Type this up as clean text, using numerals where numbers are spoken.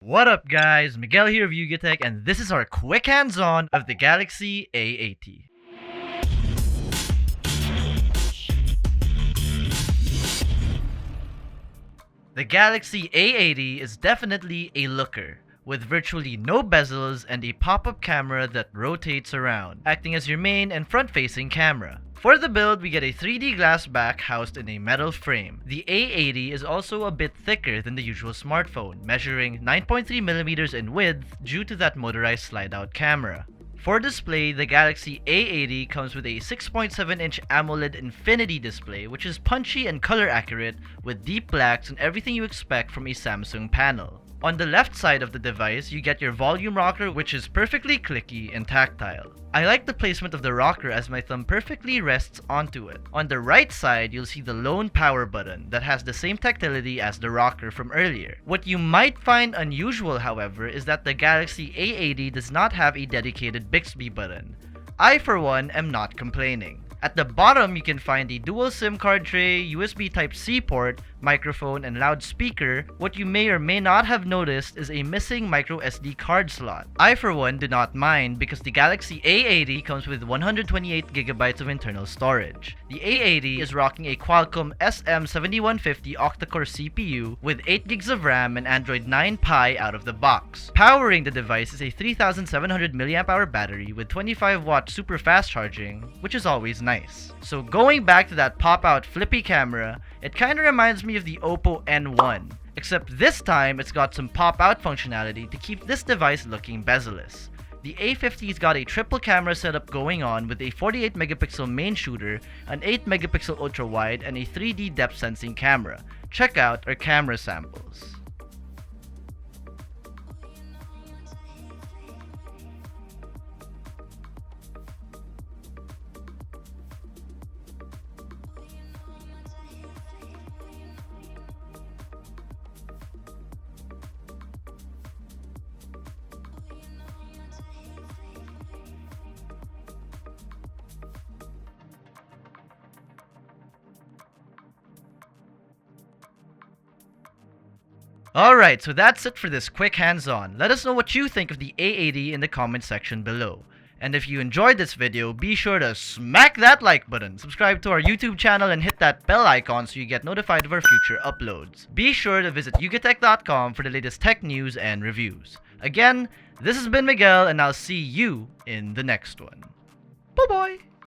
What up guys, Miguel here of YugaTech, and this is our quick hands-on of the Galaxy A80. The Galaxy A80 is definitely a looker, with virtually no bezels and a pop-up camera that rotates around, acting as your main and front-facing camera. For the build, we get a 3D glass back housed in a metal frame. The A80 is also a bit thicker than the usual smartphone, measuring 9.3mm in width due to that motorized slide-out camera. For display, the Galaxy A80 comes with a 6.7-inch AMOLED Infinity display, which is punchy and color accurate with deep blacks and everything you expect from a Samsung panel. On the left side of the device, you get your volume rocker, which is perfectly clicky and tactile. I like the placement of the rocker as my thumb perfectly rests onto it. On the right side, you'll see the lone power button that has the same tactility as the rocker from earlier. What you might find unusual, however, is that the Galaxy A80 does not have a dedicated Bixby button. I, for one, am not complaining. At the bottom, you can find a dual SIM card tray, USB Type-C port, microphone, and loudspeaker. What you may or may not have noticed is a missing micro SD card slot. I, for one, do not mind because the Galaxy A80 comes with 128GB of internal storage. The A80 is rocking a Qualcomm SM7150 octa-core CPU with 8GB of RAM and Android 9 Pie out of the box. Powering the device is a 3700mAh battery with 25W super fast charging, which is always nice. So going back to that pop-out flippy camera, it kinda reminds me of the Oppo N1, except this time it's got some pop-out functionality to keep this device looking bezel-less. The A50's got a triple camera setup going on with a 48MP main shooter, an 8MP ultra-wide, and a 3D depth sensing camera. Check out our camera samples. Alright, so that's it for this quick hands-on. Let us know what you think of the A80 in the comment section below. And if you enjoyed this video, be sure to smack that like button, subscribe to our YouTube channel, and hit that bell icon so you get notified of our future uploads. Be sure to visit YugaTech.com for the latest tech news and reviews. Again, this has been Miguel, and I'll see you in the next one. Bye-bye!